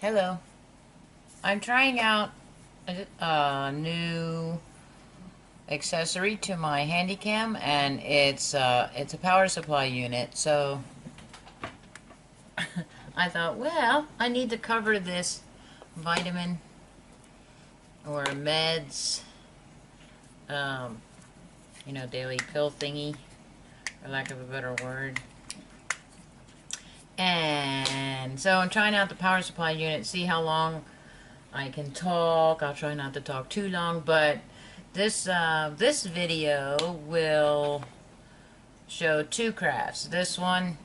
Hello. I'm trying out a new accessory to my Handycam, and it's a power supply unit. So I thought, well, I need to cover this vitamin or meds, um, daily pill thingy, for lack of a better word. And so I'm trying out the power supply unit, see how long I can talk. I'll try not to talk too long, but this video will show two crafts. This one,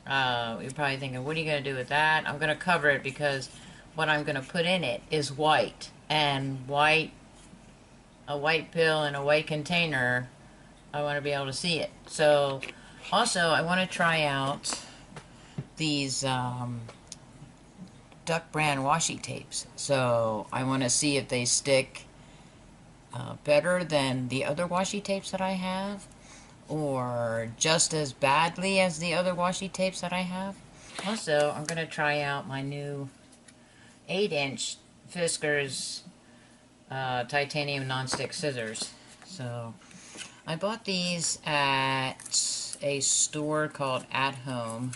you're probably thinking, what are you going to do with that? I'm going to cover it because what I'm going to put in it is white, and a white pill in a white container, I want to be able to see it. So also I want to try out these Duck brand washi tapes. So I want to see if they stick better than the other washi tapes that I have, or just as badly as the other washi tapes that I have. Also, I'm going to try out my new 8-inch Fiskars titanium nonstick scissors. So I bought these at a store called At Home.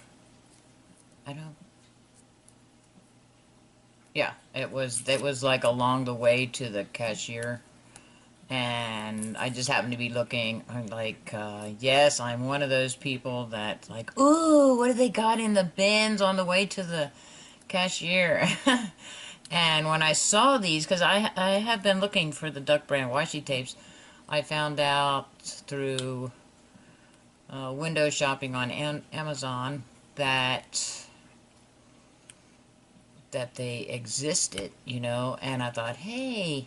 I don't Yeah, it was like along the way to the cashier, and I just happened to be looking. I'm like, yes, I'm one of those people that like, ooh, what do they got in the bins on the way to the cashier? And when I saw these, because I have been looking for the Duck brand washi tapes, I found out through window shopping on Amazon that they existed, and I thought, hey,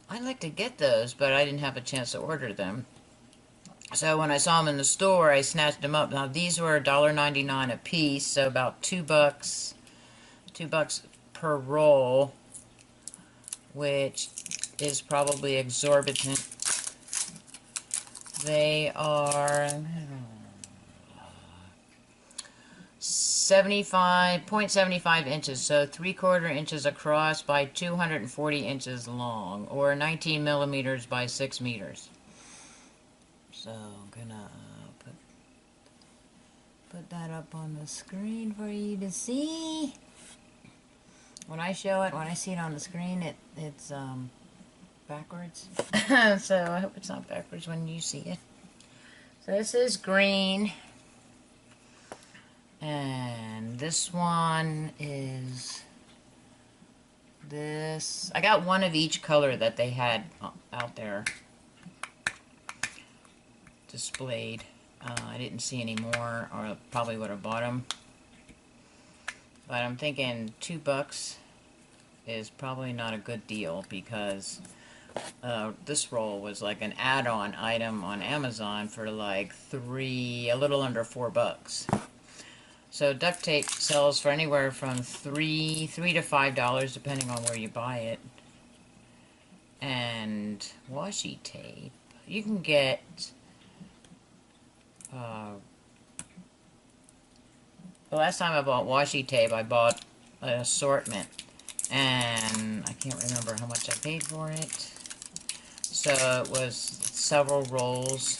I'd like to get those, but I didn't have a chance to order them. So when I saw them in the store, I snatched them up. Now these were $1.99 a piece, so about $2 per roll, which is probably exorbitant. They are 0.75 inches, so 3/4 inches across by 240 inches long, or 19 millimeters by 6 meters. So I'm gonna put that up on the screen for you to see. When I see it on the screen, it's backwards. So I hope it's not backwards when you see it. So this is green. And this one is this. I got one of each color that they had out there displayed. I didn't see any more, or probably would have bought them. But I'm thinking $2 is probably not a good deal, because this roll was like an add-on item on Amazon for like a little under $4. So duct tape sells for anywhere from $3 to $5, depending on where you buy it. And washi tape, you can get the last time I bought washi tape, I bought an assortment, and I can't remember how much I paid for it. So it was several rolls,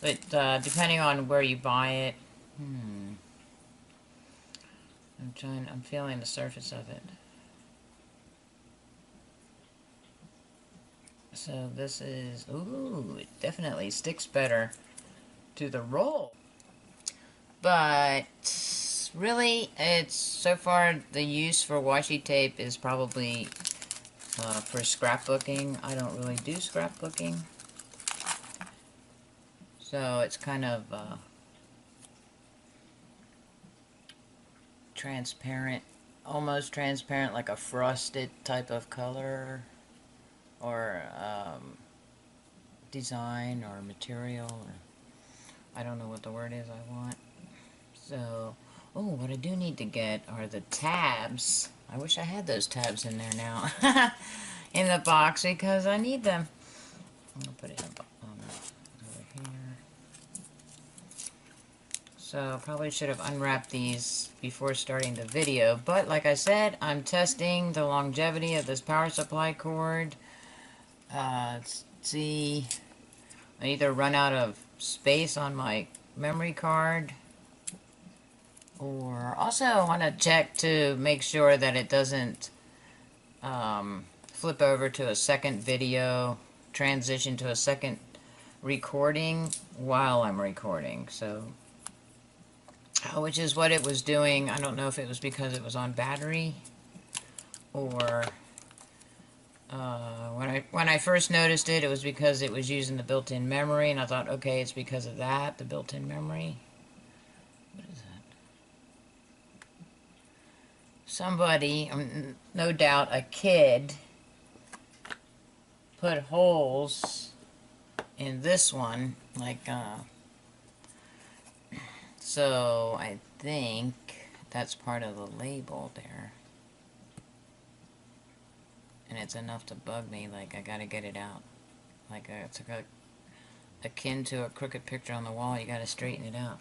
but depending on where you buy it. I'm feeling the surface of it. So this is, ooh, it definitely sticks better to the roll. But really, so far the use for washi tape is probably for scrapbooking. I don't really do scrapbooking. So it's kind of transparent, almost transparent, like a frosted type of color, or design, or material, or I don't know what the word is I want. So, oh, what I do need to get are the tabs. I wish I had those tabs in there now. In the box, because I need them. I'm going to put it over here. So probably should have unwrapped these before starting the video. But like I said, I'm testing the longevity of this power supply cord. Let's see. I either run out of space on my memory card, or also I want to check to make sure that it doesn't flip over to a second video, transition to a second recording while I'm recording. So, which is what it was doing. I don't know if it was because it was on battery, or when I first noticed it, it was because it was using the built-in memory, and I thought, okay, it's because of that, the built-in memory. What is that? Somebody, no doubt a kid, put holes in this one, like, so I think that's part of the label there. And it's enough to bug me, like, I gotta get it out. Like, it's akin to a crooked picture on the wall, you gotta straighten it out.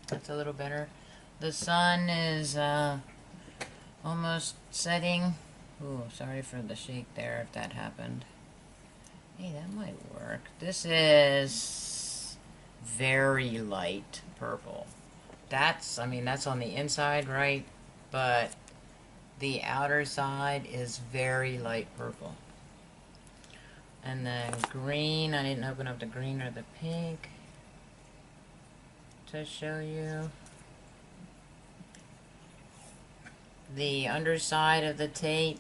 That's a little better. The sun is almost setting. Ooh, sorry for the shake there if that happened. Hey, that might work. This is very light purple. That's on the inside, right? But the outer side is very light purple. And then green, I didn't open up the green or the pink to show you. The underside of the tape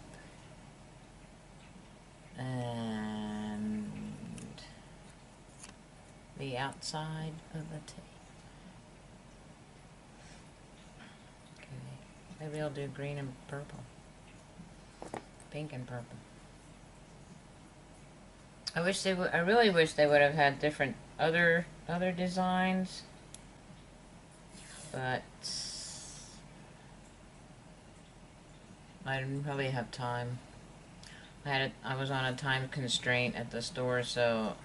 and the outside of the tape. Okay, maybe I'll do green and purple. Pink and purple. I really wish they would have had different other designs, but I didn't really have time. I was on a time constraint at the store, so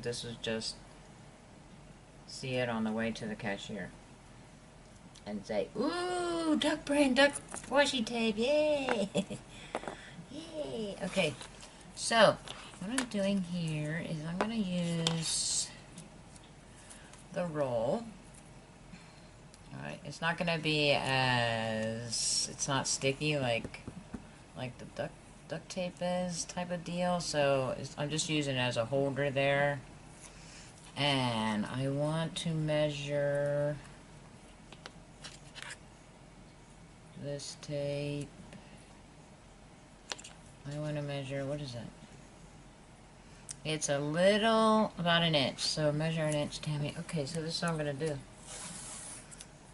this was just see it on the way to the cashier and say, "Ooh, duck washi tape, yay!" Yay! Okay, so what I'm doing here is I'm going to use the roll. Alright, it's not going to be it's not sticky like the duct tape is type of deal, so I'm just using it as a holder there. And I want to measure this tape. I want to measure, what is that? It's a little, about an inch, so measure an inch, Tammy. Okay, so this is what I'm going to do.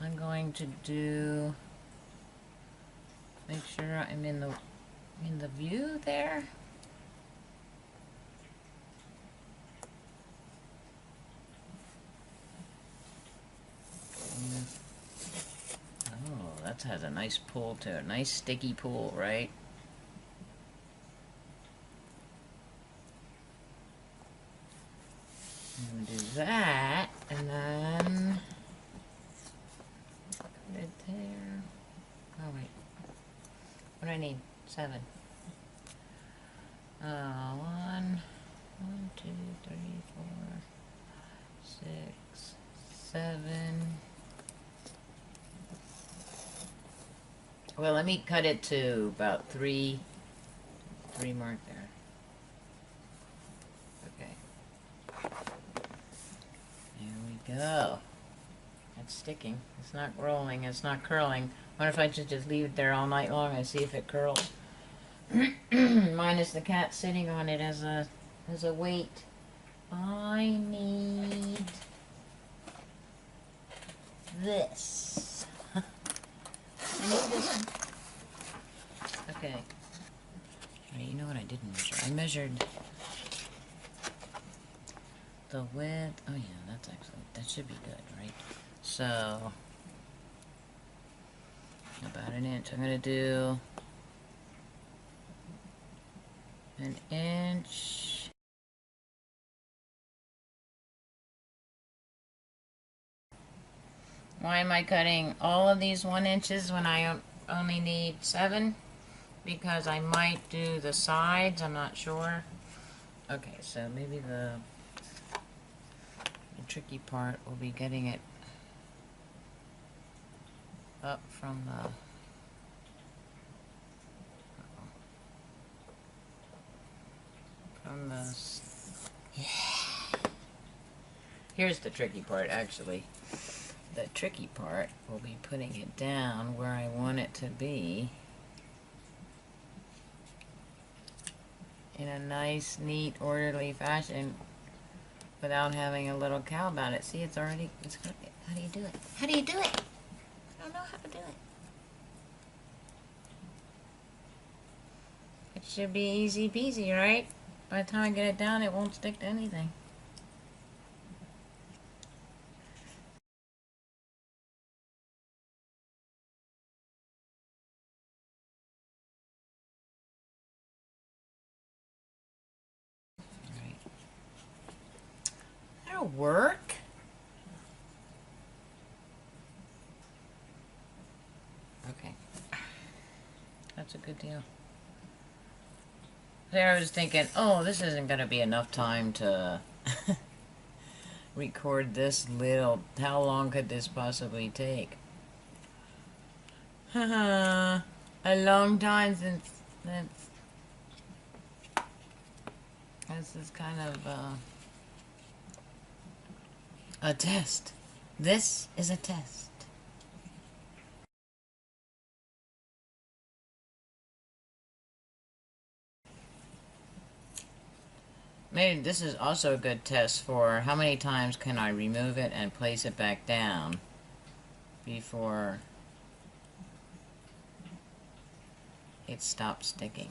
I'm going to make sure I'm in the view there. Oh, that has a nice pull to it, nice sticky pull, right? I'm gonna do that, and then put it there. Oh wait, what do I need? 7. 1, 2, 3, 4, 6, 7. Well, let me cut it to about 3 mark there. Okay. There we go. It's sticking. It's not rolling. It's not curling. What if I should just leave it there all night long and see if it curls? Minus the cat sitting on it as a weight. I need this. I need this one. Okay. Right, you know what I didn't measure? I measured the width. Oh yeah, that's excellent. That should be good, right? So about an inch. I'm gonna do an inch. Why am I cutting all of these 1 inches when I only need 7? Because I might do the sides, I'm not sure. Okay, so maybe the tricky part will be getting it up from the yeah. Here's the tricky part, actually. The tricky part will be putting it down where I want it to be in a nice, neat, orderly fashion without having a little cow about it. See, it's already, how do you do it? How do you do it? I don't know how to do it. It should be easy peasy, right? By the time I get it down, it won't stick to anything. Right. That'll work. Okay. That's a good deal. There I was thinking, oh, this isn't going to be enough time to record this little. How long could this possibly take? A long time since this is kind of a test. This is a test. Maybe this is also a good test for how many times can I remove it and place it back down before it stops sticking.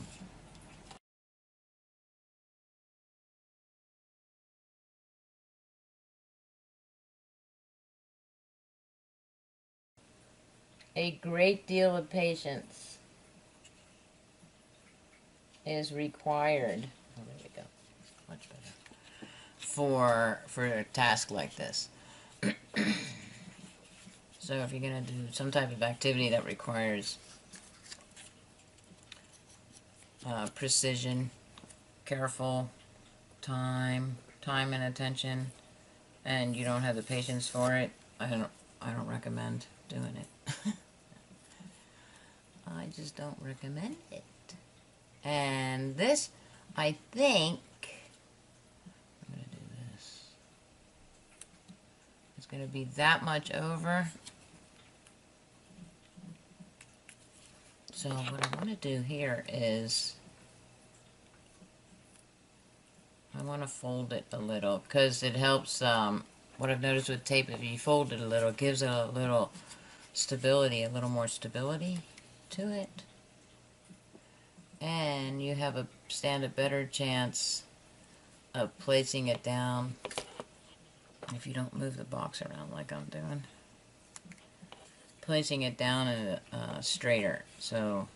A great deal of patience is required. Oh, there we go. Much better. For a task like this. So if you're going to do some type of activity that requires precision, careful, time and attention, and you don't have the patience for it, I don't recommend doing it. I just don't recommend it. And this, I think, I'm going to do this. It's going to be that much over. So what I want to do here is I want to fold it a little because it helps. What I've noticed with tape, if you fold it a little, it gives it a little stability, a little more stability to it. And you have stand a better chance of placing it down if you don't move the box around like I'm doing. Placing it down in straighter. So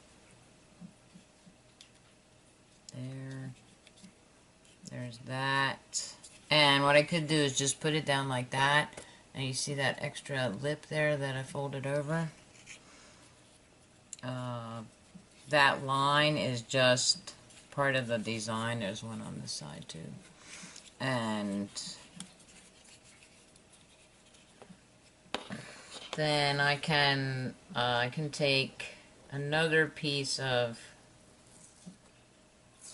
there's that. And what I could do is just put it down like that, and you see that extra lip there that I folded over? That line is just part of the design. There's one on this side too. And then I can take another piece of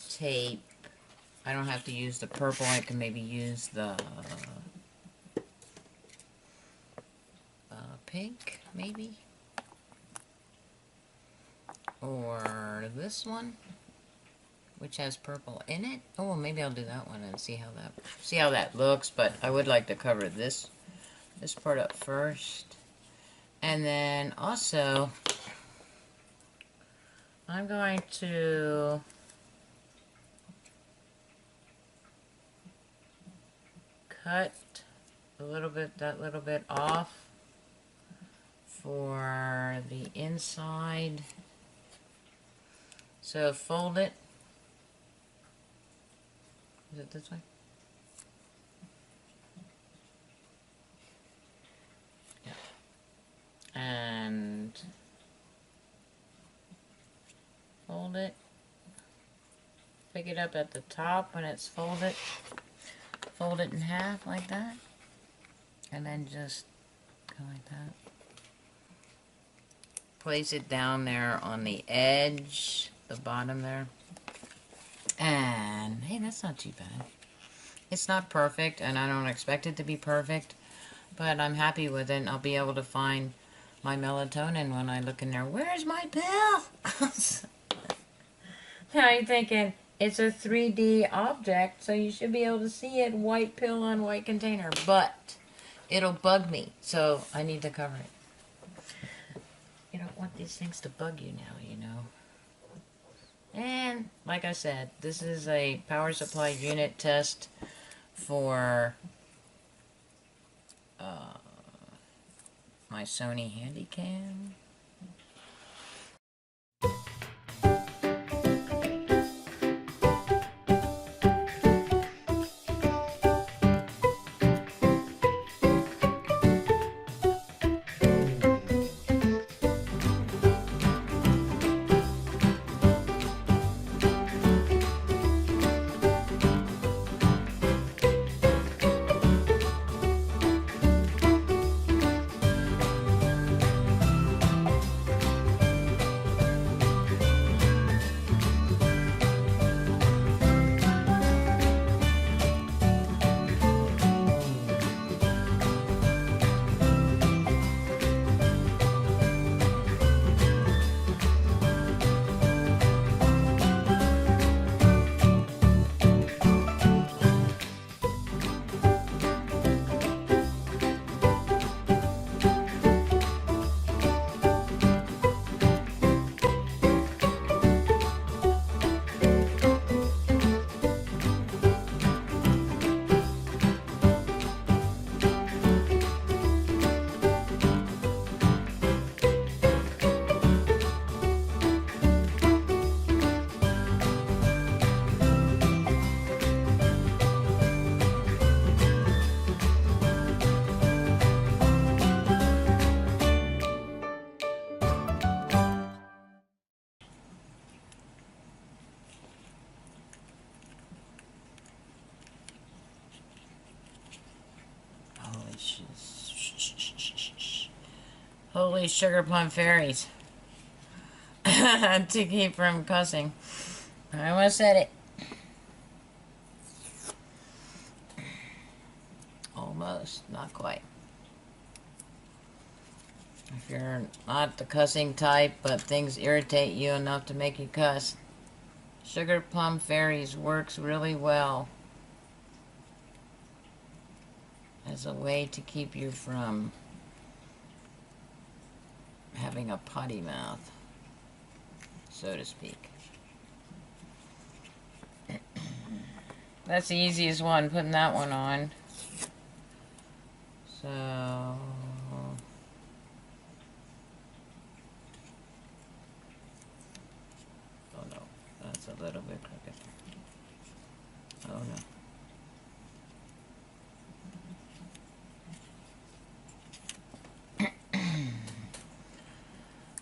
tape. I don't have to use the purple. I can maybe use the pink, maybe, or this one, which has purple in it. Oh, well, maybe I'll do that one and see how that looks. But I would like to cover this part up first, and then also I'm going to cut that little bit off for the inside. So fold it. Is it this way? Yeah. And fold it. Pick it up at the top when it's folded. Fold it in half like that. And then just go like that. Place it down there on the edge, the bottom there. And, hey, that's not too bad. It's not perfect, and I don't expect it to be perfect, but I'm happy with it, and I'll be able to find my melatonin when I look in there. Where's my pill? Now you're thinking, it's a 3D object, so you should be able to see it, white pill on white container, but it'll bug me, so I need to cover it. You don't want these things to bug you now, you know. And, like I said, this is a power supply unit test for my Sony Handycam. Holy sugar plum fairies. To keep from cussing. I almost said it. Almost, not quite. If you're not the cussing type, but things irritate you enough to make you cuss, sugar plum fairies works really well as a way to keep you from having a potty mouth, so to speak. That's the easiest one, putting that one on. So, oh no, that's a little bit crooked. Oh no.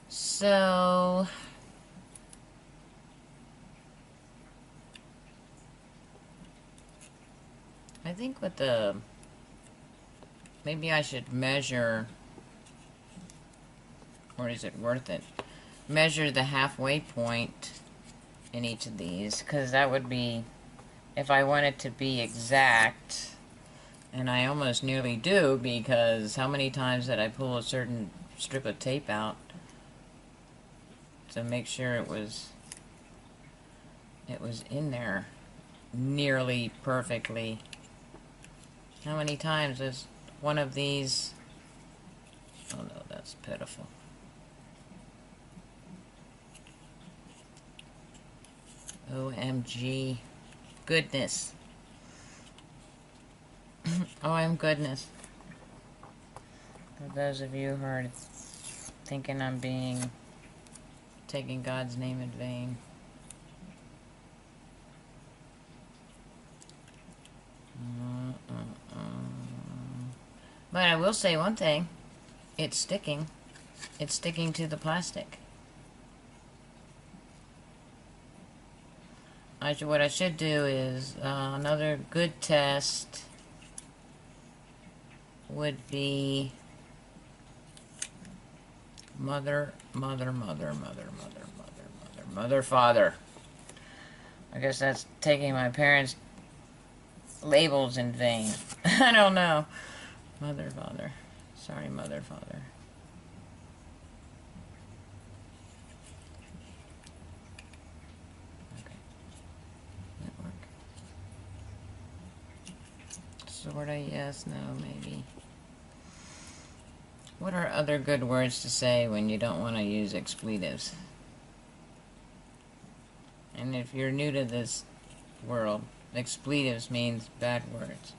So, I think with the, maybe I should measure or is it worth it? Measure the halfway point in each of these, because that would be, if I want it to be exact, and I almost nearly do, because how many times did I pull a certain strip of tape out to make sure it was in there nearly perfectly. How many times is one of these? Oh no, that's pitiful. OMG. Goodness. OM goodness. For those of you who are thinking I'm taking God's name in vain. But I will say one thing. It's sticking. It's sticking to the plastic. What I should do is another good test would be mother, father. I guess that's taking my parents' labels in vain. I don't know. Mother, father. Sorry, mother, father. Okay. Network. Sorta, yes, no, maybe. What are other good words to say when you don't want to use expletives? And if you're new to this world, expletives means bad words.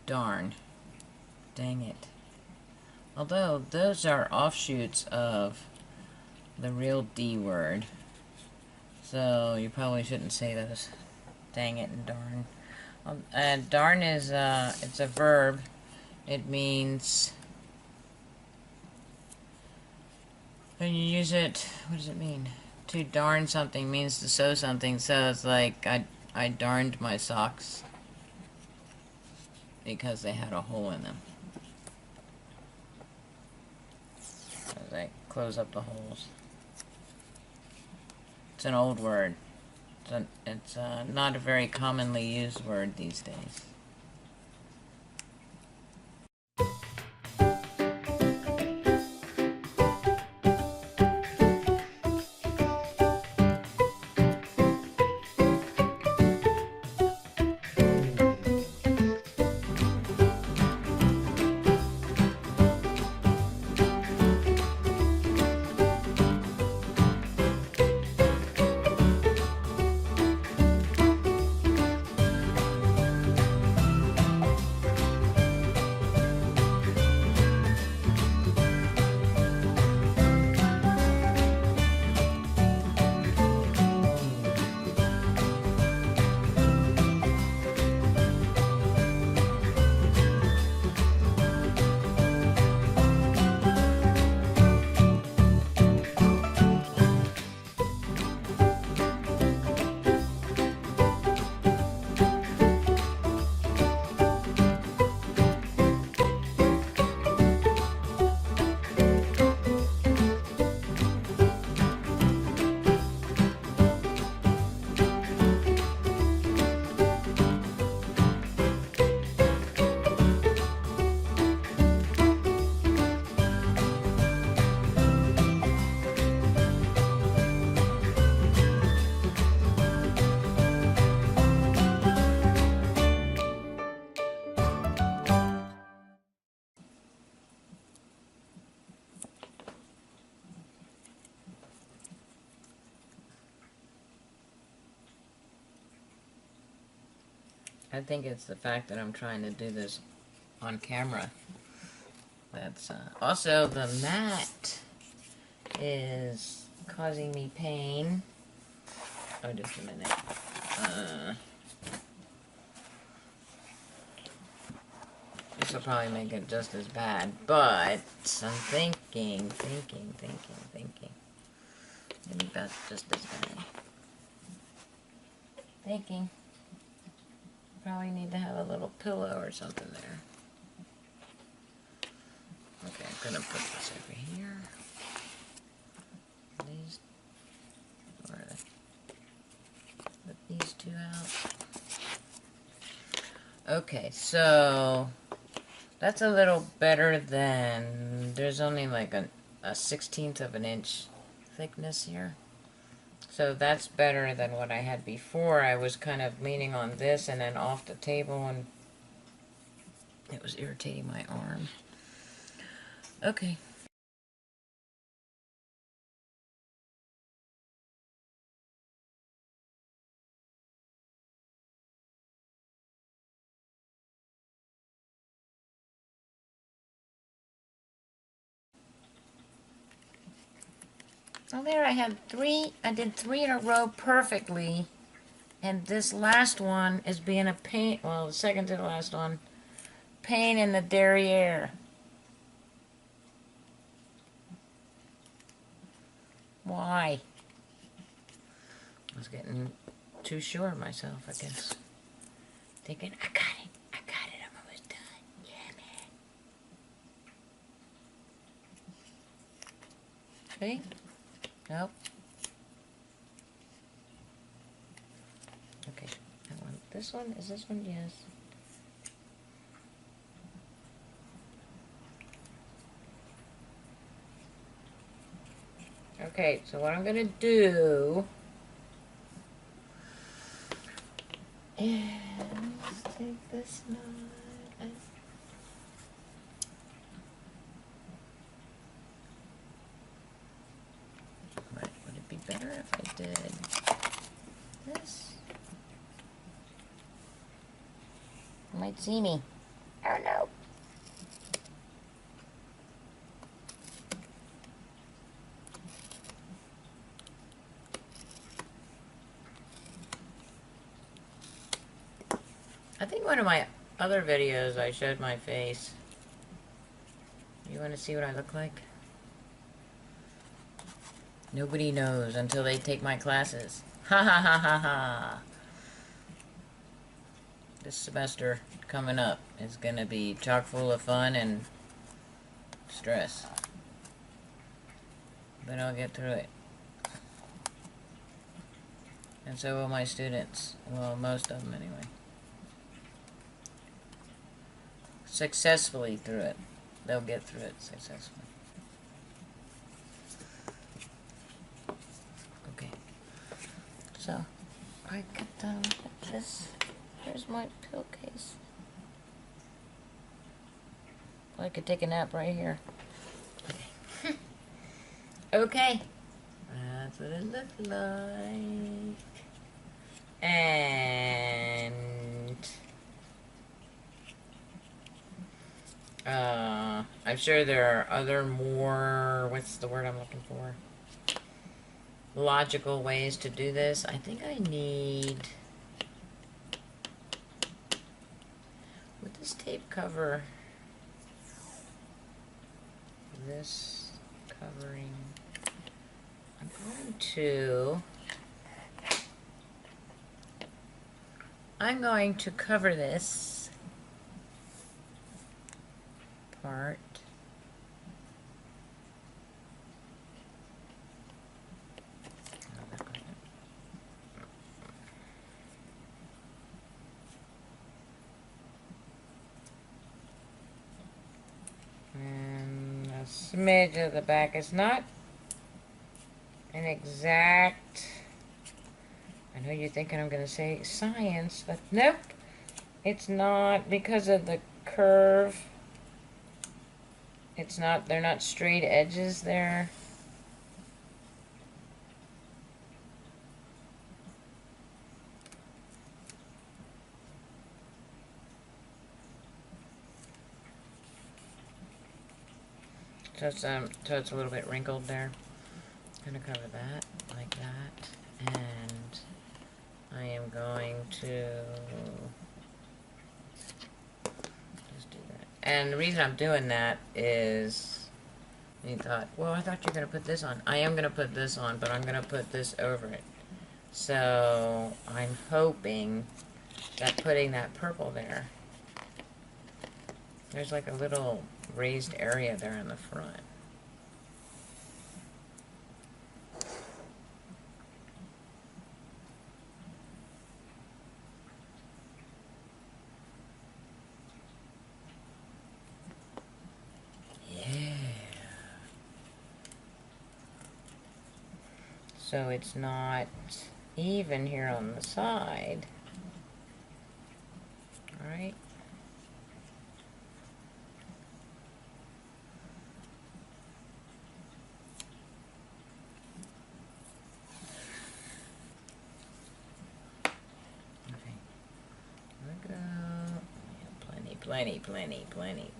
Darn. Dang it. Although those are offshoots of the real D word. So you probably shouldn't say those. Dang it and darn. Darn is, it's a verb. It means, when you use it, what does it mean? To darn something means to sew something. So it's like, I darned my socks because they had a hole in them. As I close up the holes. It's an old word. It's not a very commonly used word these days. I think it's the fact that I'm trying to do this on camera. That's also the mat is causing me pain. Oh, just a minute. This will probably make it just as bad, but I'm thinking. Maybe that's just as bad. Thinking. Probably need to have a little pillow or something there. gonna put this over here. These, where are they? Put these two out. Okay, so that's a little better than, there's only like a 1/16 of an inch thickness here. So that's better than what I had before. I was kind of leaning on this and then off the table, and it was irritating my arm. Okay. Well, there I had three. I did 3 in a row perfectly. And this last one is being a pain. Well, the second to the last one. Pain in the derriere. Why? I was getting too sure of myself, I guess. Thinking, I got it. I got it. I'm almost done. Yeah, man. See? Nope. Okay. That one. This one? Is this one? Yes. Okay, so what I'm going to do is take this knot and would it be better if I did this? You might see me. Oh no. I think one of my other videos I showed my face. You want to see what I look like? Nobody knows until they take my classes. Ha ha ha ha ha. This semester coming up is going to be chock full of fun and stress. But I'll get through it. And so will my students. Well, most of them anyway. Successfully through it. They'll get through it successfully. Okay. So, I get done with this. Here's my pill case. I could take a nap right here. Okay. Okay. That's what it looked like. And I'm sure there are other more, what's the word I'm looking for? Logical ways to do this. I think I need, would this tape cover this covering? I'm going to cover this part. And a smidge of the back. It's not an exact, I know you're thinking I'm going to say science, but nope, it's not, because of the curve. It's not, they're not straight edges there. So it's a little bit wrinkled there. I'm going to cover that like that, and I am going to just do that. And the reason I'm doing that is, you thought, well, I thought you were going to put this on. I am going to put this on, but I'm going to put this over it. So I'm hoping that putting that purple there, there's like a little raised area there in the front. So it's not even here on the side. All right. Okay. There we go. Yeah,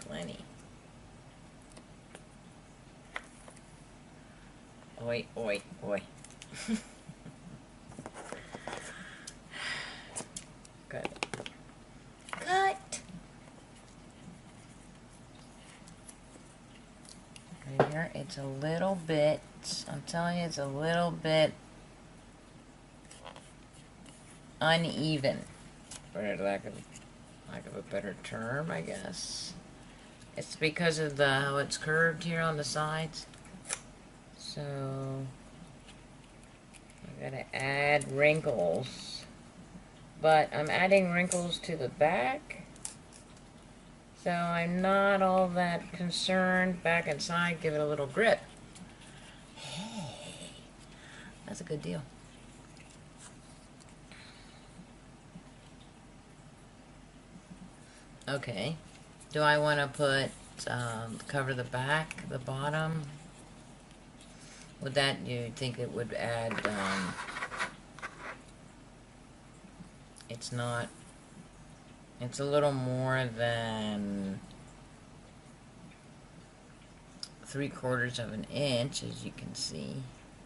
plenty. Oi, oi, oi. Good. Cut. Right here, it's a little bit, I'm telling you, it's a little bit uneven, for lack of a better term, I guess. It's because of how it's curved here on the sides. So I gotta add wrinkles, but I'm adding wrinkles to the back, so I'm not all that concerned. Back and side, give it a little grip. Hey, that's a good deal. Okay, do I want to put cover the back, the bottom? Would that, you think it would add, it's not, it's a little more than 3/4 of an inch, as you can see.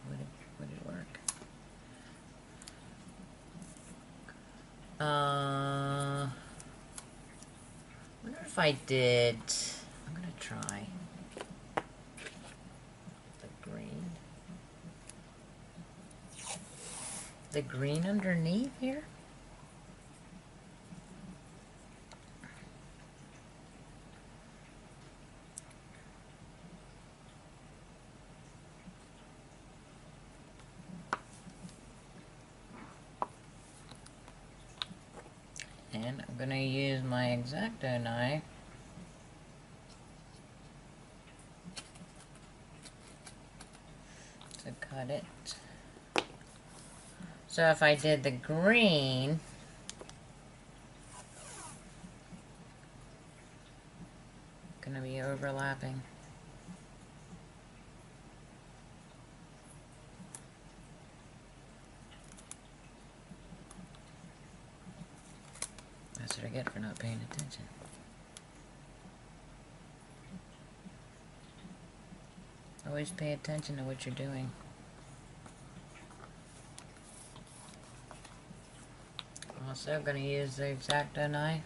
Would it work? Wonder if I did, I'm gonna try the green. The green underneath here? And I'm gonna use my X-Acto knife to cut it. So if I did the green, gonna be overlapping. That's what I get for not paying attention. Always pay attention to what you're doing. Also going to use the X-Acto knife.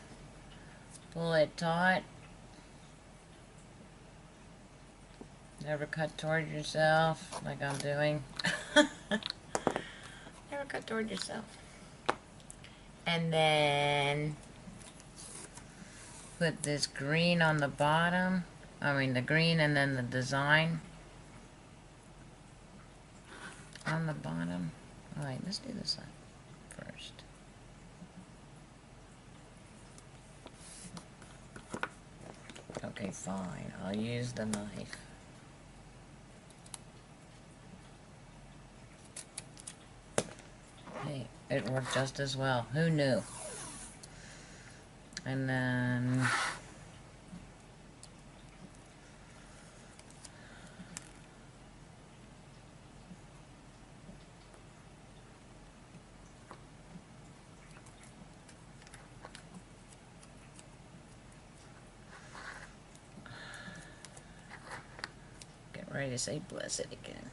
Pull it taut. Never cut toward yourself like I'm doing. Never cut toward yourself. And then put this green on the bottom. I mean the green and then the design on the bottom. Alright, let's do this one first. Okay, fine. I'll use the knife. Hey, it worked just as well. Who knew? And then get ready to say bless it again.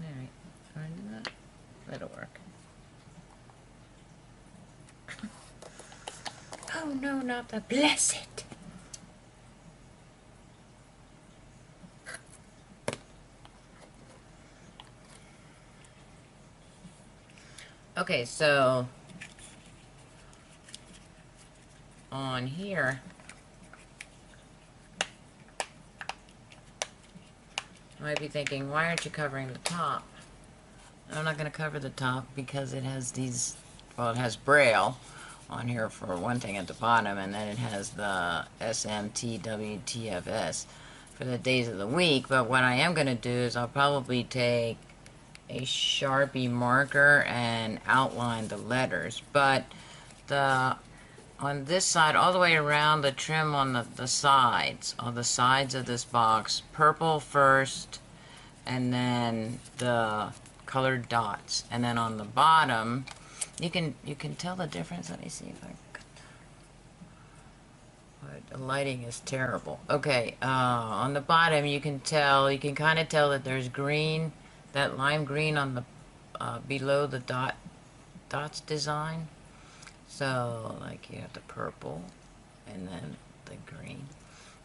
Alright, try to do that. That'll work. Oh no, not the bless it! Okay, so on here, you might be thinking, why aren't you covering the top? I'm not going to cover the top because it has these, well, it has Braille on here for one thing at the bottom, and then it has the SMTWTFS for the days of the week. But what I am going to do is I'll probably take a Sharpie marker and outline the letters. But on this side, all the way around, the trim on the sides, on the sides of this box, purple first, and then the colored dots, and then on the bottom, you can tell the difference. Let me see if I the lighting is terrible. Okay, on the bottom you can kind of tell that there's green, that lime green on the below the dots design. So like you have the purple and then the green.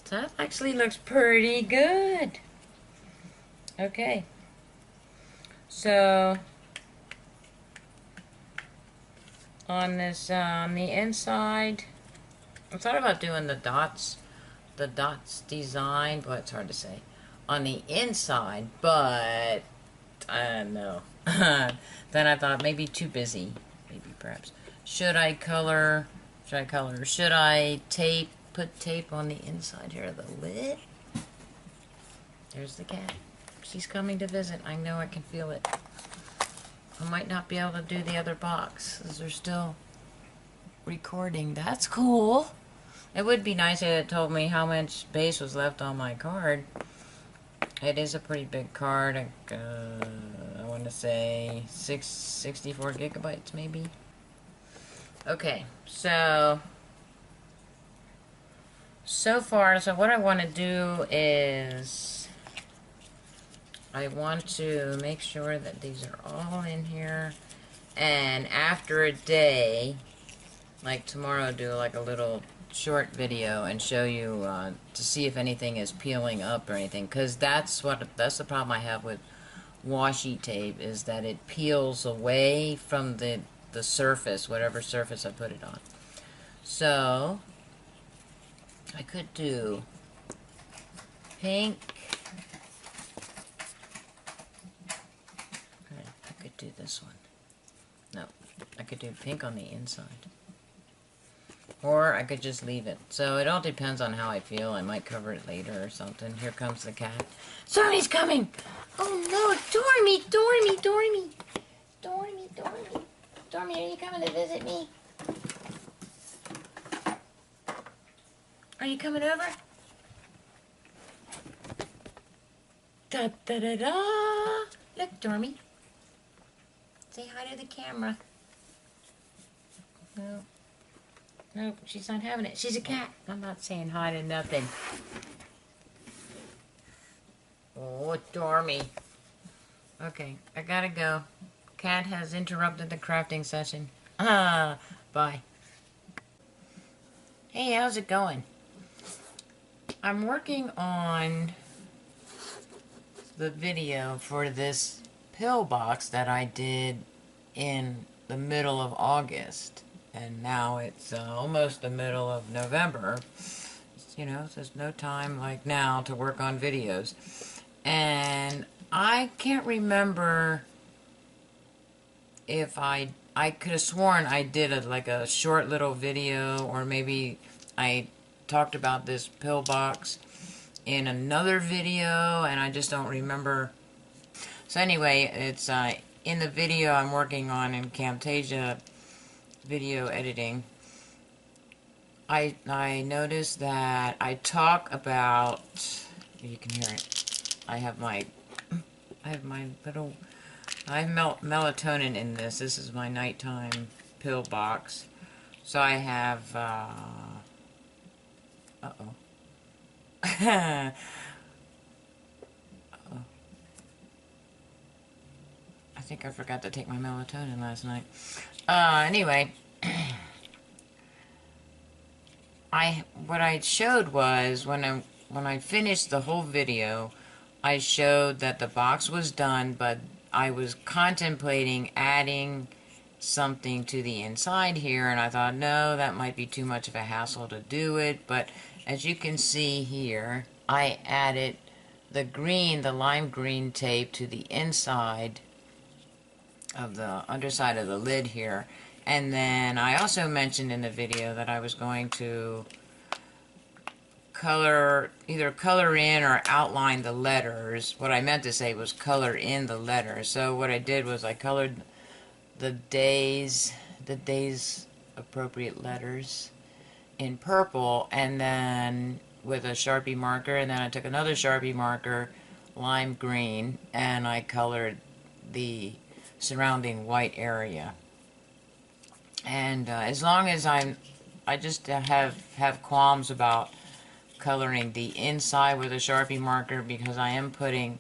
So that actually looks pretty good. Okay. So on this, on the inside, I thought about doing the dots design, but it's hard to say on the inside, but no. Then I thought maybe too busy, maybe perhaps. Should I color? Should I put tape on the inside here of the lid? There's the cat. She's coming to visit. I know, I can feel it. I might not be able to do the other box because they're still recording. That's cool. It would be nice if it told me how much space was left on my card. It is a pretty big card. I want to say 64 gigabytes maybe. Okay, so far, what I want to do is I want to make sure that these are all in here, and after a day, like tomorrow, do like a little short video and show you to see if anything is peeling up or anything, because that's the problem I have with washi tape, is that it peels away from the surface, whatever surface I put it on. So I could do pink. I could do this one. No, I could do pink on the inside. Or I could just leave it. So it all depends on how I feel. I might cover it later or something. Here comes the cat. Somebody's coming! Oh no, Dormy, Dormy, Dormy! Dormy, Dormy. Dormy, are you coming to visit me? Are you coming over? Da da da da! Look, Dormy. Say hi to the camera. No. Nope, she's not having it. She's a cat. I'm not saying hi to nothing. Oh, Dormy. Okay, I gotta go. Cat has interrupted the crafting session. Bye. Hey, how's it going? I'm working on the video for this pill box that I did in the middle of August. And now it's almost the middle of November. You know, so there's no time like now to work on videos. And I can't remember if I could have sworn I did like a short little video, or maybe I talked about this pill box in another video and I just don't remember. So anyway, it's in the video I'm working on in Camtasia video editing. I noticed that I talk about, you can hear it, I have melatonin in this. This is my nighttime pill box. So I have uh-oh. I think I forgot to take my melatonin last night. Anyway, what I showed was when I finished the whole video, I showed that the box was done, but I was contemplating adding something to the inside here, and I thought, no, that might be too much of a hassle to do it. But as you can see here, I added the green, the lime green tape to the inside of the underside of the lid here. And then I also mentioned in the video that I was going to either color in or outline the letters. What I meant to say was color in the letters. So what I did was I colored the day's appropriate letters in purple, and then with a Sharpie marker, and then I took another Sharpie marker, lime green, and I colored the surrounding white area. And as long as I just have qualms about coloring the inside with a Sharpie marker, because I am putting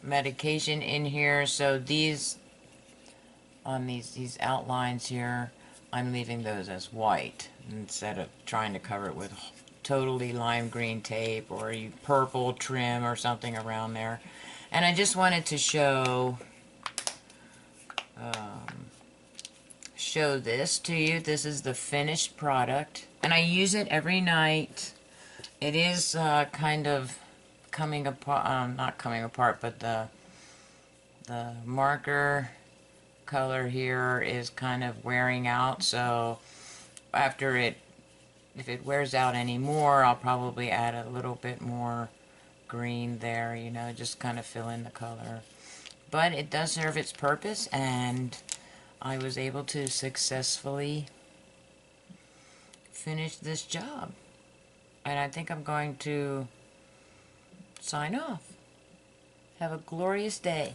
medication in here. So these on these outlines here, I'm leaving those as white instead of trying to cover it with totally lime green tape or purple trim or something around there. And I just wanted to show this to you. This is the finished product, and I use it every night. It is kind of coming apart, not coming apart, but the marker color here is kind of wearing out, so after if it wears out anymore, I'll probably add a little bit more green there, you know, just kind of fill in the color. But it does serve its purpose, and I was able to successfully finish this job. And I think I'm going to sign off. Have a glorious day.